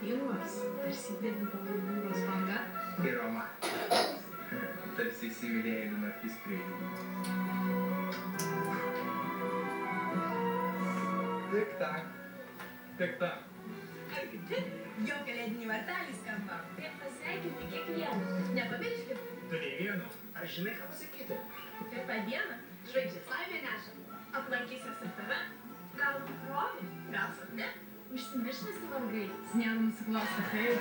pilnos, tarsi didintų jūros banga. Ir Roma. Tarsi įsimylėjėlių naktis prie jūros. Tik tak. Tik tak. Jo kalėdinį vartelį skamba. Tai pasveikinti kiekvieną. Nepamirškit. Tu nei vieno. Ar žinai, ką pasakyti? Ir tą dieną žvaigždės laimę neša. Aplankysiuos ir tave. Gal tikrovė, gal sapne. Užsimirš visi vargai. Sniegu nusiklosto taip.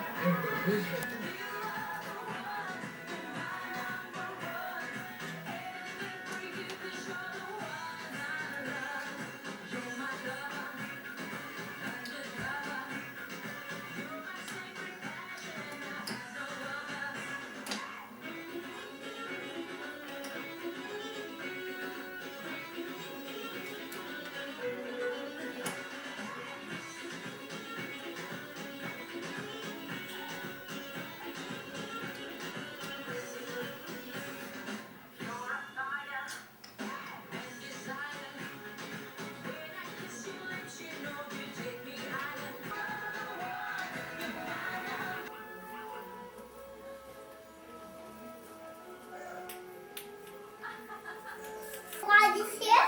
Pode ser?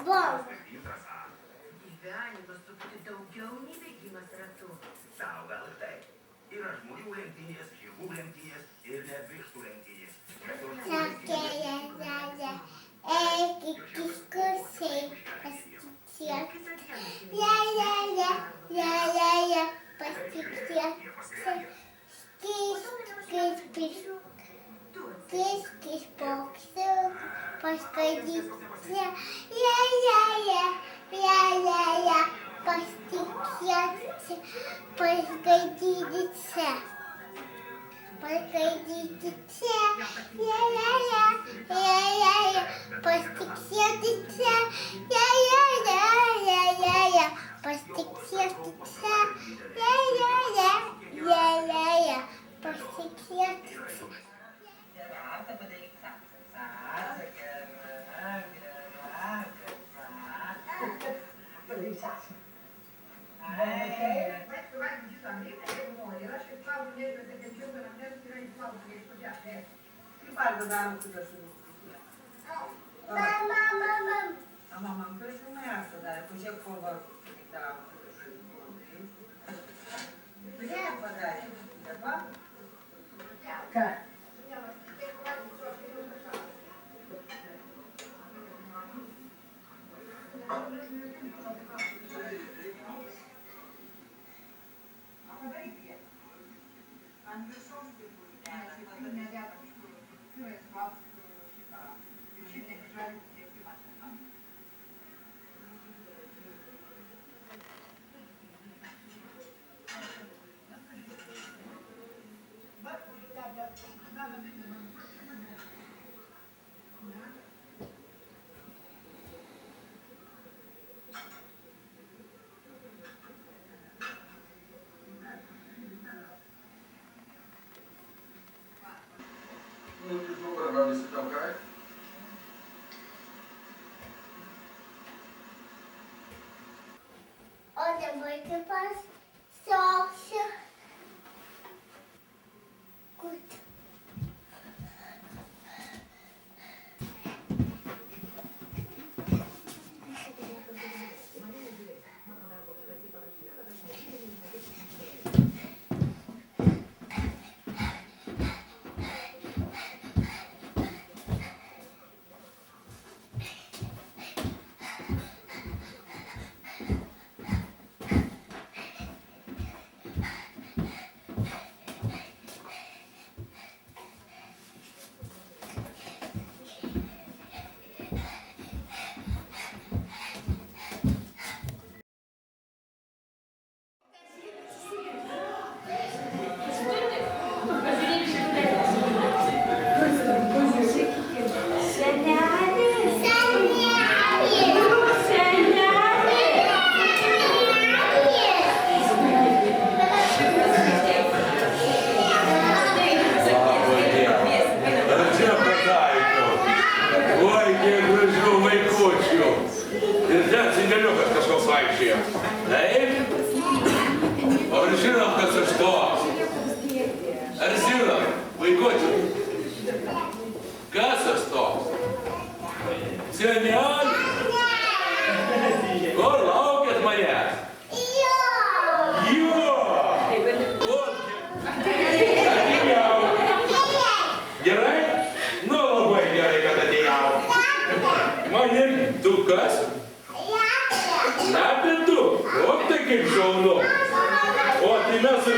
Bom. Gyvenimas truputį daugiau nei bėgimas ratu. Tau gal ir taip. Yra žmonių lenktynės, žirgų lenktynės ir net vištų lenktynės. Olha, muito fácil. Gut.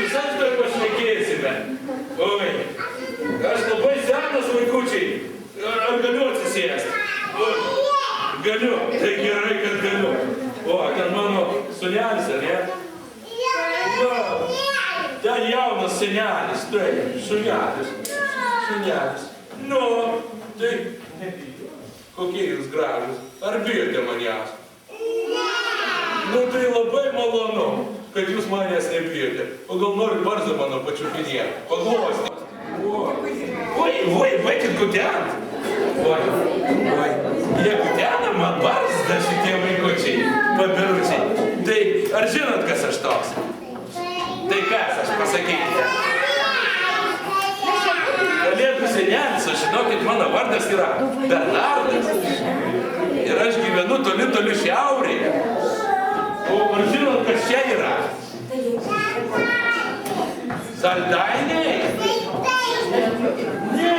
visai štai pašnekėsime. Oi, aš labai senas vaikučiai. Ar galiu atsisėsti? Oi, galiu, tai gerai, kad galiu. O, ten mano sunelis, ar ne? Va, ten jaunas senelis, taip, šunelis. Nu, tai nebijo. Kokie jūs gražus. Ar bijote manęs? Nu, tai labai malonu, kad jūs manęs nebijote. O gal norit barzdą mano pačiupinėti? Paglostyti. Oi, baikit kutent. Oi, jie kutena man barzdą šitie vaikučiai, pabiručiai. Tai ar žinot, kas aš toks? Tai kas aš, pasakykite? Kalėdų senelis, o žinokit, mano vardas yra Bernardas. Ir aš gyvenu toli šiaurėje. O ar žinot, kas čia yra? Saldainiai? Ne,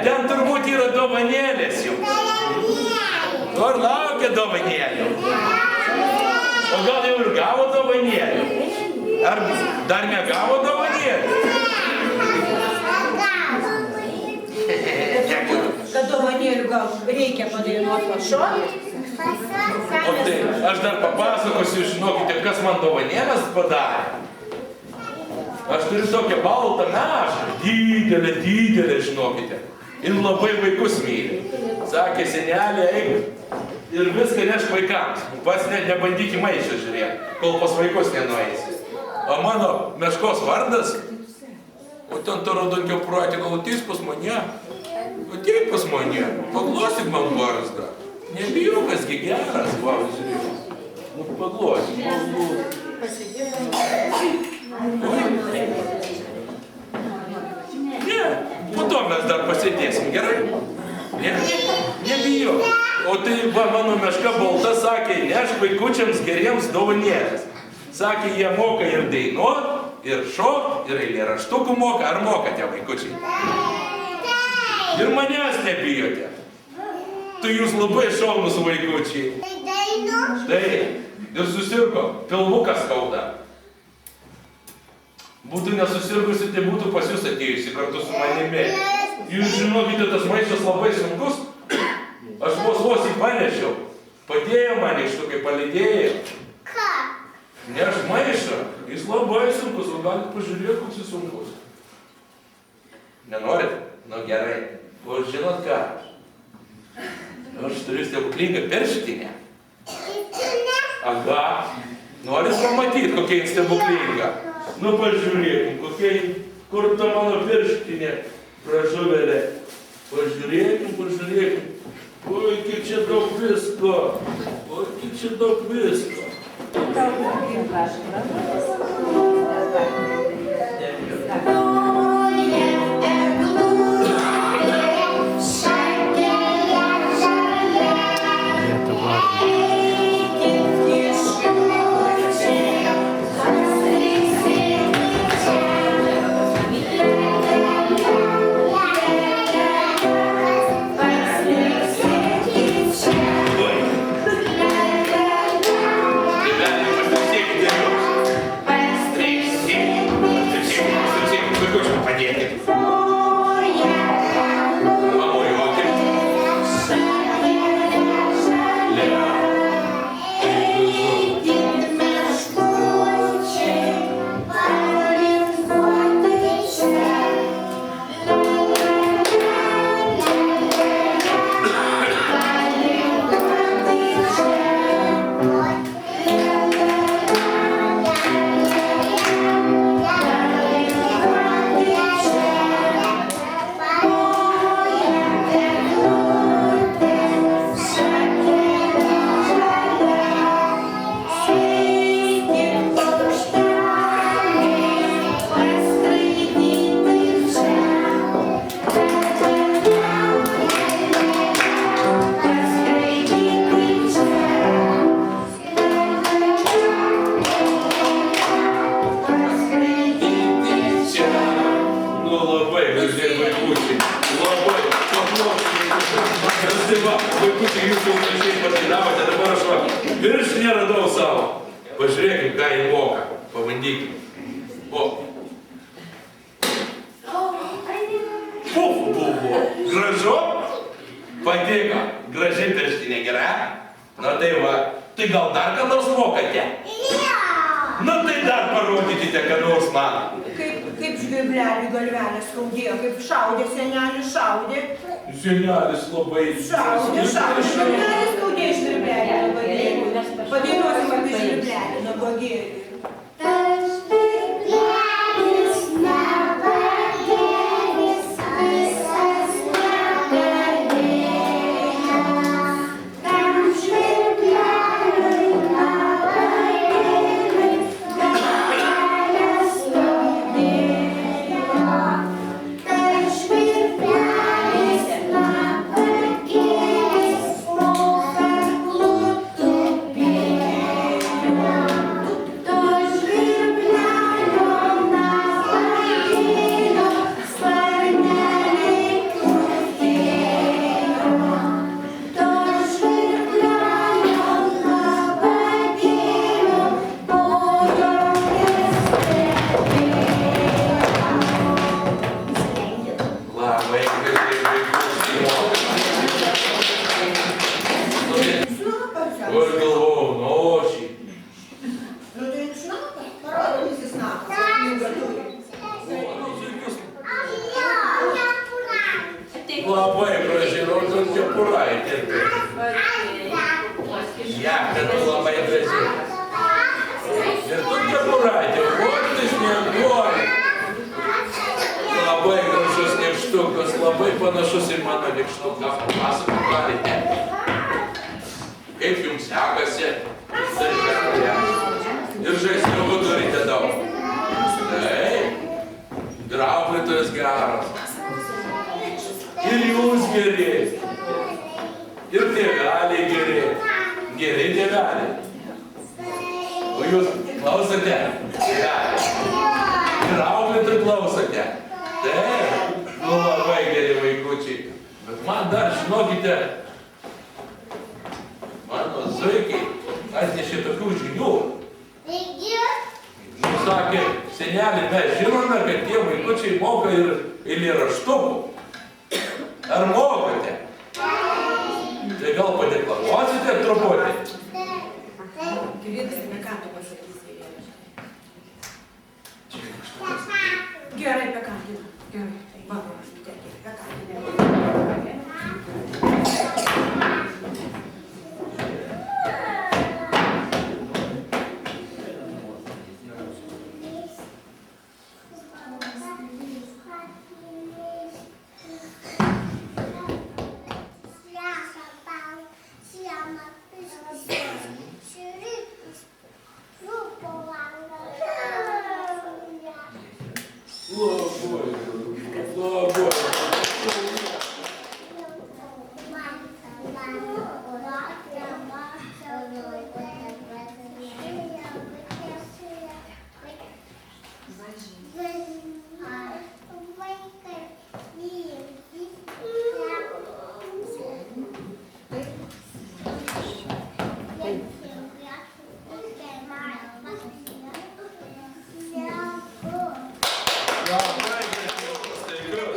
ten turbūt yra dovanėlės jums. Ar laukia dovanėlių? O gal jau ir gavo dovanėlių? Ar dar negavo dovanėlių? Kad dovanėlių gal reikia padainuoti pašokti. O tai aš dar papasakosiu, žinokite, kas man dovanėles padarė. Aš turiu tokią baltą mešką, didelę, žinokite. Ir labai vaikus myli. Sakė, senelė, eik ir viską nešk vaikams. Pats net nebandyk į maišą žiūrėti, kol pas vaikus nenueisi. O mano meškos vardas, o ten ta raudonkio proatė, gal ateis pas mane? Ateik pas mane, paglostyk man barzdą. Nebijau, kasgi geras, va, žiūrėk. Nu, paglostyk, Ne, po to mes dar pasėdėsim, gerai? Ne, nebijau. O tai va, mano meška balta sakė, nešk vaikučiams geriems dovanėlės. Sakė, jie moka ir dainuot, ir šokt, ir eilėraštukų moka. Ar mokate, vaikučiai? Ir manęs nebijote. Tai jūs labai šaunus vaikučiai. Taip, ir susirgo, pilvukas skauda. Būtų nesusirgusi, tai būtų pas jūs atėjusi kartu su manimi. Jūs žinokite, tas maišas labai sunkus. Aš vos jį panešiau. Padėjo man iš to, kai palydėjo. Ką? Ne aš maišą, jis labai sunkus, o galit pažiūrėti, koks jis sunkus. Nenorit? Nu gerai. O žinot ką? Aš turiu stebuklingą pirštinę. Aga, norit pamatyti, kokia jis stebuklinga? Nu pažiūrėkim, kokia, kur ta mano pirštinė, pražuvėlė. Pažiūrėkim. Oi, kiek čia daug visko. Viršinę radau savo. Pažiūrėkim, ką jį moka. Pabandykim. O, tai va. Tai gal dar ką nors mokate? Nu tai dar parodykite, ką nors man. Kaip žvirbleliui galvelę skaudėjo, kaip šaudė, senelis šaudė. Senelis labai... Šaudė, žvirbleliui skaudėjo žvirblelį nabagėlį. Padainuosim apie žvirblelį nabagėlį. Tas žvirblelis nabagėlis visas negalėjo. Tam žvirbleliui nabagėlis galvelę skaudėjo. Tas žvirblelis nabagėlis moka tupėjo. To žvirblelio nabagėlio sparneliai krutėjo. To žvirblelio nabagėlio kojomis kvepėjo. Labai gerai Snapas. Aš galvojau, nošį. Nu tai snapas. Parodo visi snapas. Ilgą turi. Labai gražiai, rodo kepuraitė. Ja, kad labai gražiai. Ir tu kepuraitė, votis neguoja. Labai gražus nykštukas, labai panašus į mano nykštuką. Papasakok galite. Kaip jums sekasi? Ir žaisliukų turite daug. Taip. Ir auklėtojas geras. Ir jūs geri. Ir tėveliai geri. Geri tėveliai. O jūs klausote? Tėveliai. Ir auklėtojai klausote? Taip. Nu labai geri vaikučiai. Bet man dar, žinokite, mano zuikiai atnešė tokių žinių. Nu, sakė, senelį, mes žinome, kad tie vaikučiai moka ir eilėraštukų. Ar mokate? Tai gal padeklamuosite truputį? Kviesime, ką tu pasakysi eilėraštį. Gerai, apie ką tu? Gerai. Mano, aš tikėkė, apie ką tu?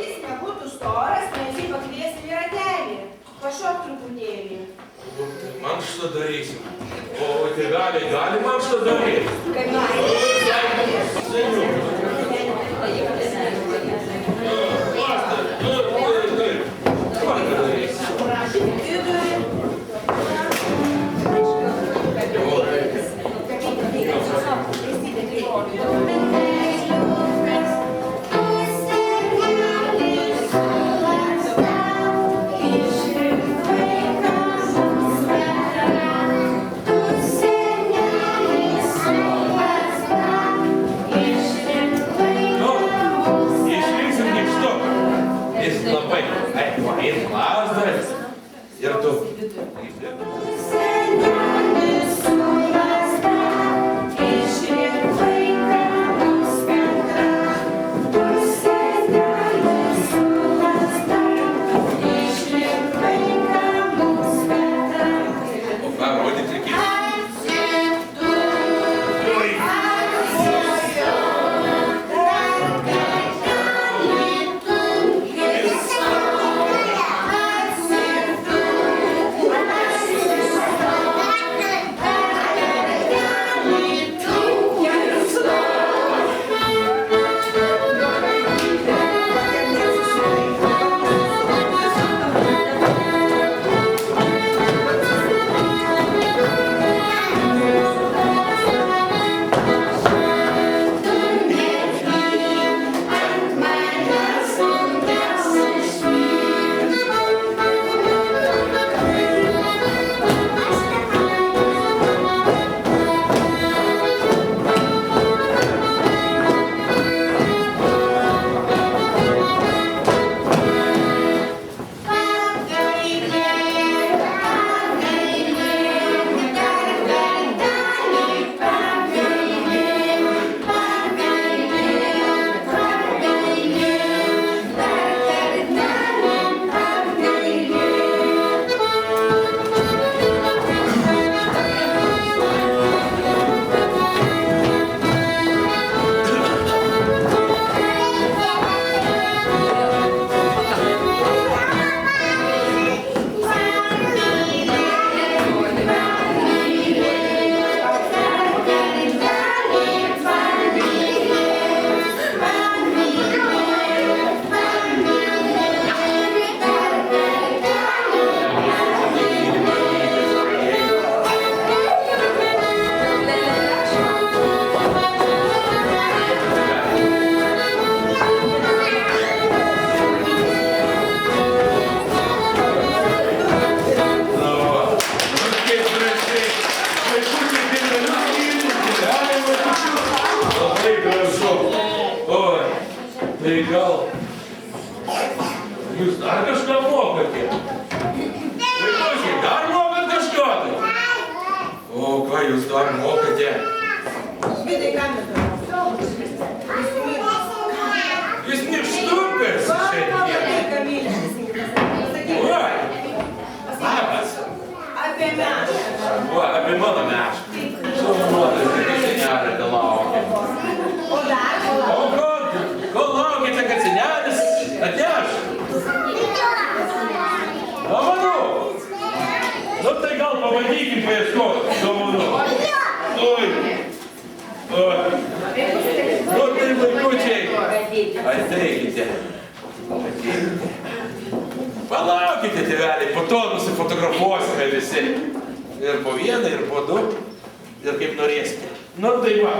Jis nebūtų storas, mes jį pakviesim į ratelį. Pašok truputėlį. Man šitą darysim. O tėveliai gali man šitą daryti? Kaip nori. Ir tu. Yeah. Tai gal jūs dar kažką mokate? Vaikučiai, dar mokat kažką? O ką jūs dar mokate? Vidai, ką mes darome? Jūs nykštukas šiandien. Oi, labas. Apie mešką. O, apie mano mešką. Šalmuotas, kad senelė laukia. O dar, O kol laukite, kad senelis atneš? Dovanų. Nu tai gal pabandykim paieškoti dovanų. Oi. Oi. Nu tai vaikučiai. Ateikite. Ateikite. Palaukite, tėveliai, po to nusifotografuosime visi. Ir po vieną, ir po du. Ir kaip norėsite. Nu tai va,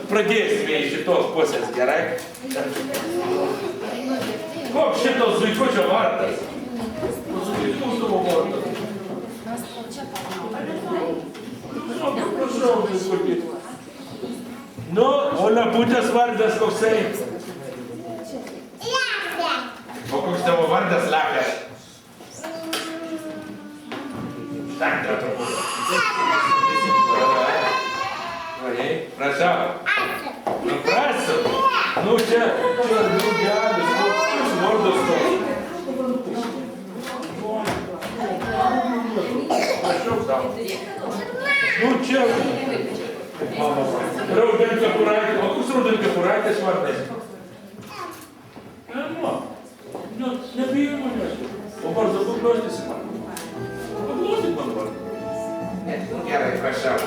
pradėsime iš šitos pusės, gerai? Koks šitos vaikučio vardas? Mūsų vardas. Prašau, vaikuti. Nu, o Leputės vardas koksai? O koks tavo vardas, Lepė? Štaktė turbūt. Oi, prašau. Nu, prašau. Nu, čia drugelis, vardas toks. Prašau tau. Nu, čia. Raudenkepuraitė. O koks Raudenkepuraitės vardas? Ema. Nu, nebijai manęs. O vardą paklostys man. Paklostyk man vardą. Gerai, prašau.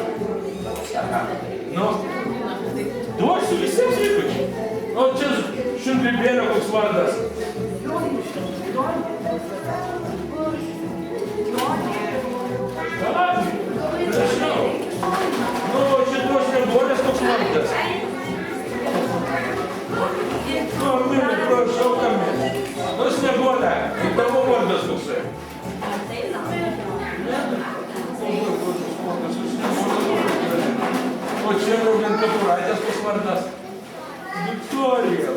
Nu, duosiu visiems vaikučiai. O čia šungrybėlio koks vardas. Prašau. Nu, šitos nebolės koks vardas. Nu, Arminai, prašau, Kamilė. Nu, snieguolė, kaip tavo vardas koksai. O čia Raudenkepuraitės koks vardas. Viktorija.